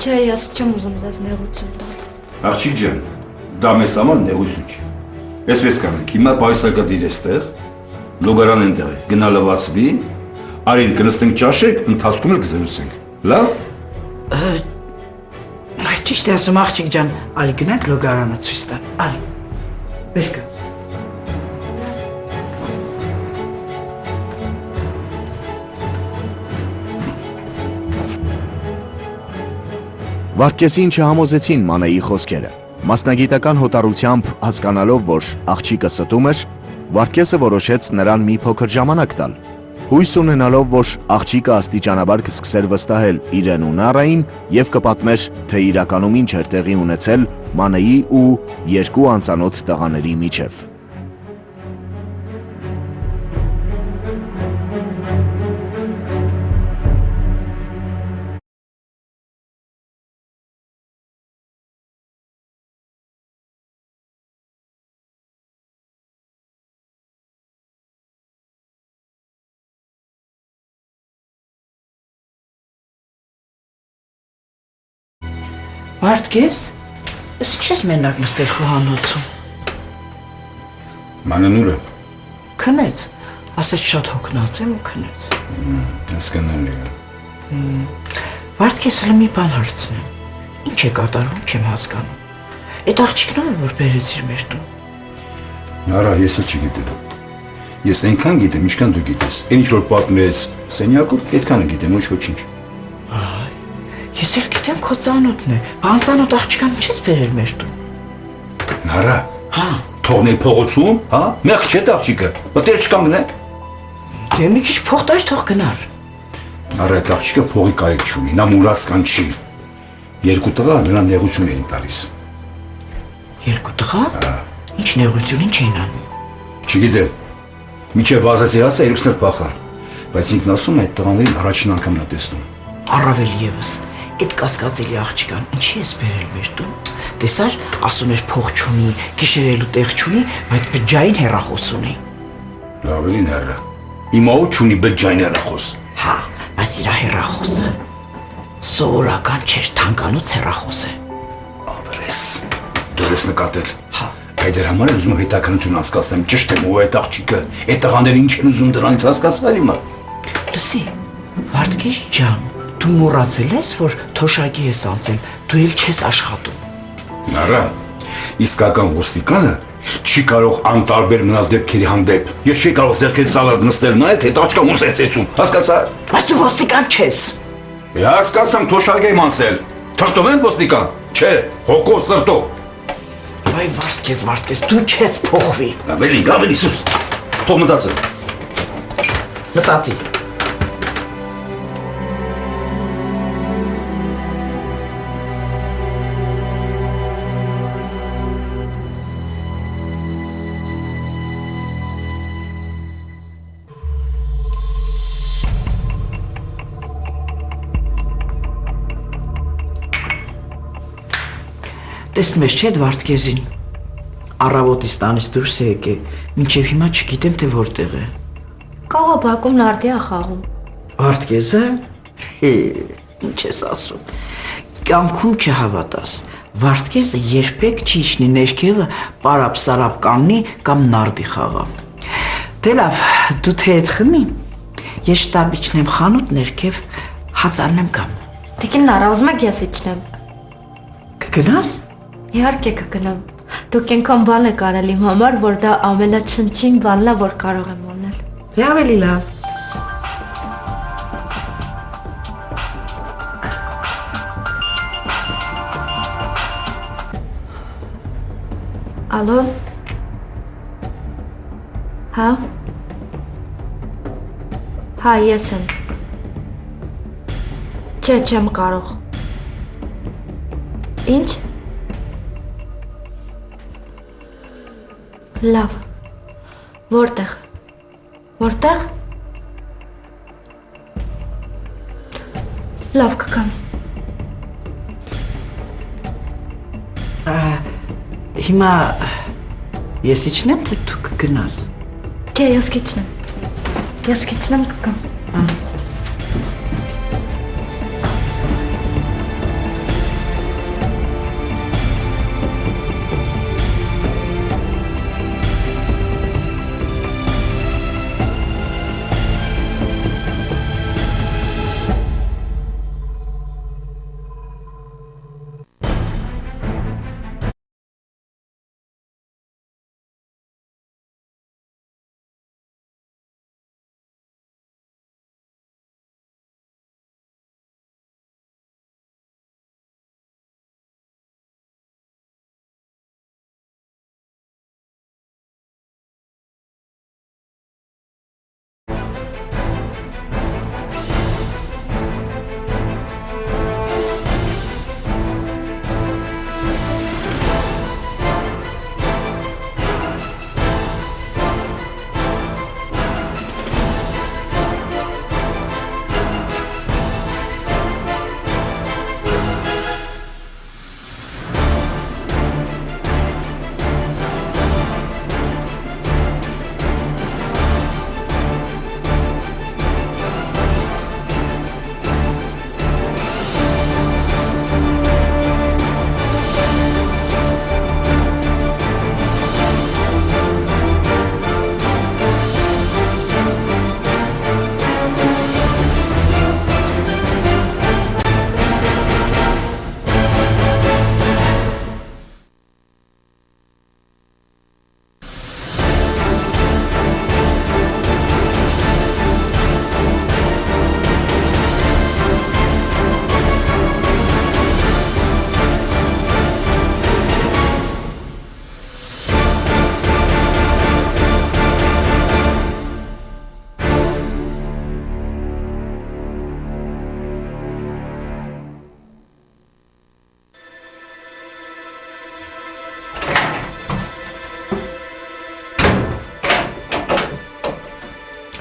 Չէ, ես չեմ ուզում ձեզ նեղություն տալ։ Աղջիկ ջան, դա մեզ համար նեղություն չի։ Այսպես կանենք, հիմա պայուսակը այստեղ, լոգարան այնտեղ է, գնա լվացվի, արին կնստենք ճաշեք, ընթացքում էլ կզրուցենք։ Լավ։ Ճիշտ է ասում աղջիկ ջան, արի գնանք լոգարանը ցույց տան, արի, վեր կաց։ Վարդգեսին չհամոզեցին Մանեի խոսքերը։ Մասնագիտական հոտառությամբ հասկանալով, որ աղջիկը ստում էր, Վարդգեսը որոշեց նրան մի փոքր ժամանակ տալ։ Հույս ունենալով, որ աղջիկը աստիճանաբար կսկսեր վստահել իրեն ու Նարային եւ կպատմեր, թե իրականում ինչ էր տեղի ունեցել Մանեի ու երկու անծանոթ տղաների միջև։ Վարդգես, ես չես մենակ նստել խոհանոցում։ Մանանուրը։ Քնեց, ասեց շատ հոգնած եմ ու քնեց։ Հասկանալի է։ Վարդգեսը մի բան հարցնեմ, ինչ է կատարվում, չեմ հասկանում։ Այդ աղջիկն ով է, որ բերեցիր մեր տուն։ Արա, ես էլ չգիտեմ։ Ես այնքան գիտեմ, ինչքան դու գիտես։ Այն ինչ որ պատմեց սենյակում, այդքանը գիտեմ, ոչ ոչինչ։ Ես էլ գիտեմ քո ծանոթն է, բանծանոթ աղջկան չես բերել մեր տուն։ Նարա, Հա, թողնի փողոցում, հա, մեղք չէ աղջիկը, մտեր չկանգնե։ դե մի քիչ փող տար թող գնար։ Նարա, այդ աղջիկը փողի կարիք չունի, նա մուրասկան չի։ Երկու տղա նրան նեղություն էին տալիս։ Երկու տղա։ Ինչ նեղություն, ինչ էին անում։ Չգիտեմ, միջև վազացի հասա երուսներ փախան, բայց ինքն ասում է այդ տղաներին առաջին անգամն է տեսնում։ Առավել եւս, այդ կասկածելի աղջկան ինչի ես բերել մեր տուն։ Տեսար, ասում էր փող չունի, գիշերելու տեղ չունի, բայց բջջային հեռախոս ունի։ Լավելին հեռը։ Հիմա ու չունի բջջային հեռախոս։ Հա, բայց իր հեռախոսը սովորական չէր, թանկանոց հեռախոս է։ Աբրես, դու ես նկատել։ Հա, Այդ դեր համար ուզում եմ հետաքնություն հասկացնեմ, ճիշտ եմ, ով է այդ աղջիկը, այդ տղաները ինչ են ուզում դրանից հասկացնել հիմա։ լսի, Վարդգես ջան, դու մոռացել ես, որ թոշակի ես անցել, դու էլ չես աշխատում։ Նարա, իսկական ոստիկանը չի կարող անտարբեր մնալ դեպքերի հանդեպ։ Ես չի կարող ձեռքից սալած նստել նայել, թե տաճկա ոնց է ծեծում, հասկացա՞ր։ Բայց դու ոստիկան չես։ Հասկացամ, թոշակ եմ անցել։ Թղթով են ոստիկան։ Չէ, հոգով սրտով։ Այ Վարդգես, դու չես փոխվի։ Ավելի սուս։ Թող մտածել։ Մտածի։ Տեսնում ես չէ Վարդգեսին, առավոտից տանից դուրս է եկել, մինչև հիմա չգիտեմ թե որտեղ է։ Կաղա բակում նարդի ա խաղում։ Վարդգեսը, ինչ ես ասում, կյանքում չհավատաս, Վարդգեսը երբեք չի իջնի ներքևը պարապ-սարապ կանգնի կամ նարդի խաղա։ Դե լավ, դու թե այդ խմի, ես շտապ իջնեմ խանութ ներքև հաց առնեմ կամ։ Տիկին Նարա, ուզում եք ես իջնեմ։ Կգնաս։ Իհարկե կգնամ։ Դուք այնքան բան եք արել իմ համար, որ դա ամենաչնչին բանն է, որ կարող եմ անել։ Դե ավելի լավ։ Ալո։ Հա։ Հա, ես եմ։ Չէ, չեմ կարող։ Ինչ։ Լավ։ Որտեղ։ Որտեղ։ Լավ կգամ։ Հիմա ես իջնեմ, թե դու կգնաս։ Չէ, ես կիջնեմ։ Ես կիջնեմ կգամ։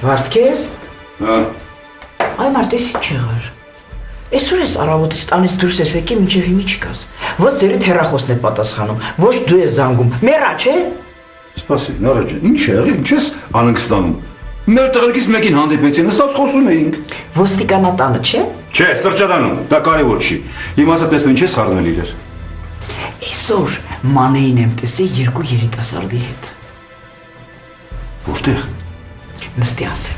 Վարդգես, Հա, այ մարդես ինչ եղար։ Այսօր ես առավոտից տանից դուրս ես եկի մինչև հիմի չկաս։ Ոչ ձերդ հեռախոսն է պատասխանում, ոչ դու ես զանգում։ Մեռա, չէ՞։ սպասի, Նորա ջան, ինչ է եղել, ինչ ես անհանգստանում։ Մեր տղերքից մեկին հանդիպեցին, նստած խոսում էինք։ Ոստիկանատանը, չէ՞։ Չէ, սրճարանում, դա կարևոր չի։ Հիմա ասա տեսնում ինչ ես խառնել իրար։ Այսօր մանեին եմ տեսել երկու երիտասարդի հետ։ Որտեղ։ Նստի ասեմ։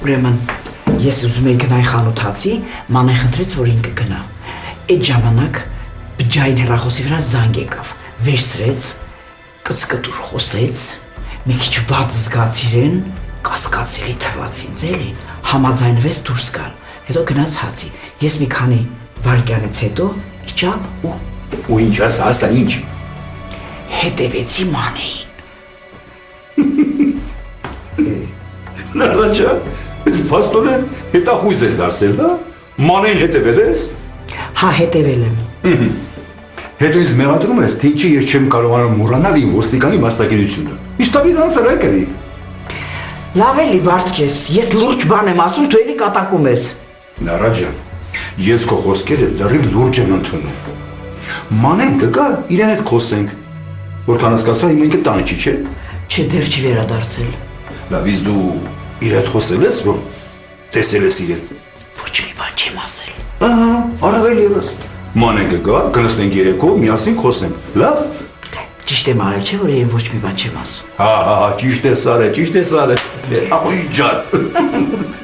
Ուրեմն ես ուզում եի գնայի խանութացի, մանեն խնդրեց, որ ինքը գնա։ Այդ ժամանակ բջջային հեռախոսի վրա զանգ եկավ, վերցրեց, կծկտուր խոսեց, մի քիչ վատ զգաց իրեն, կասկածելի թվաց ինձ էլի, համաձայնվեց դուրս գալ, հետո գնաց հացի։ Ես մի քանի վայրկյանից հետո իջա ու Ու ինչ ասա, ինչ։ հետևեցի մանեին։ Նորա ջան, այս փաստորը հետախույզ ես դարձել, հա։ Մանեն հետևել ես։ Հա, հետևել եմ։ Հետո ինձ մեղադրում ես, թե ինչի ես չեմ կարողանում մոռանալ իմ ոստիկանի մասնագիտությունը։ Իսկ դա իրանց էլ եկելի։ Լավ էլի Վարդգես, ես լուրջ բան եմ ասում, դու էլի կատակում ես։ Նորա ջան, ես քո խոսքերը լրիվ լուրջ եմ ընդունում։ Մանեն կգա, իրեն հետ խոսենք։ Որքան հասկացա, իմ ինքը տանը չի, չէ։ Չէ, դեռ չի վերադարձել։ Լավ, իսկ դու իր հետ խոսել ես, որ տեսել ես իրեն։ Ոչ մի բան չեմ ասել։ Ահա, առավել ևս։ Մանեն կգա, կնստենք երեկո, միասին խոսենք։ Լավ։ Ճիշտ եմ արել, չէ՞ որ ես ոչ մի բան չեմ ասում։ Հա, ճիշտ ես արել, ճիշտ ես արել։ Ապոյ ջան։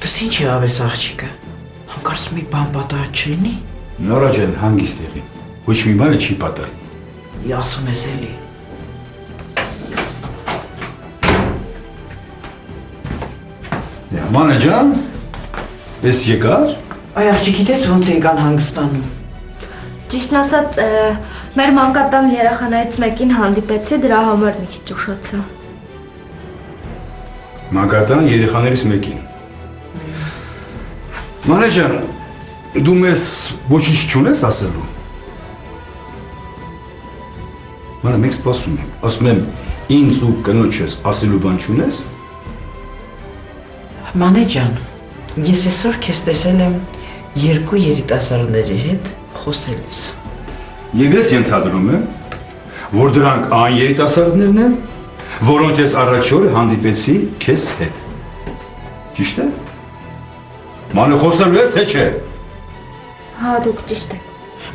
Դուս ինչ եղավ ես աղջիկը։ Հանկարծ մի բան պատահած չլինի։ Նորա ջան, հանգիստ եղի։ Ոչ մի բանը չի պատահի։ Ի ասում ես էլի։ Մանե ջան, ես եկար։ Այ աղջիկ գիտես ոնց եկան հանգստանում։ Ճիշտն ասած, մեր մանկատան երեխաներից մեկին հանդիպեցի, դրա համար մի քիչ ուշացա։ Մանկատան երեխաներից մեկին։ Մանե ջան, դու մեզ ոչինչ չունես ասելու։ Մանե մեկ սպասում եմ, ասում եմ ինձ ու կնոջս ասելու բան չունես։ Մանե ջան, ես այսօր քեզ տեսել եմ երկու երիտասարդների հետ խոսելիս։ Եվ ես ենթադրում եմ, որ դրանք այն երիտասարդներն են, որոնց ես առաջ օրը հանդիպեցի քեզ հետ։ Ճիշտ է։ Մանե խոսելու ես թե չէ։ Հա, դուք ճիշտ եք։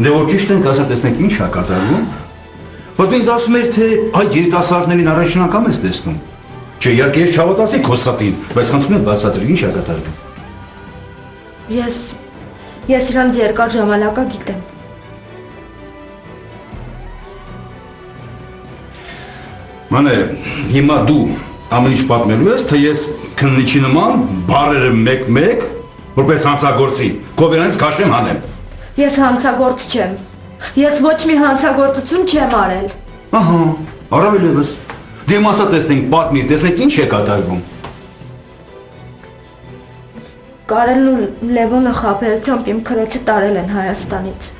Դե որ ճիշտ ենք, ասա տեսնենք ինչ է կատարվում։ Որ ինձ ասում էր, թե այդ երիտասարդներին առաջին անգամ ես տեսնում։ Չէ, իհարկե ես չհավատացի քո ստին, բայց խնդրում եմ բացատրի ինչ է կատարվում։ Ես իրանց երկար ժամանակա գիտեմ։ Մանե, հիմա դու ամեն ինչ պատմելու ես, թե ես քննիչի նման բարերը մեկ-մեկ, որպես հանցագործի, կովերանից քաշեմ հանեմ։ Ես հանցագործ չեմ։ Ես ոչ մի հանցագործություն չեմ արել։ Ահա, առավել ևս։ Դե մասա տեսնենք, պատմիր, տեսնենք ինչ է կատարվում։ Կարելն ու Լևոնը խաբերությամբ իմ քրոջը տարել են Հայաստանից։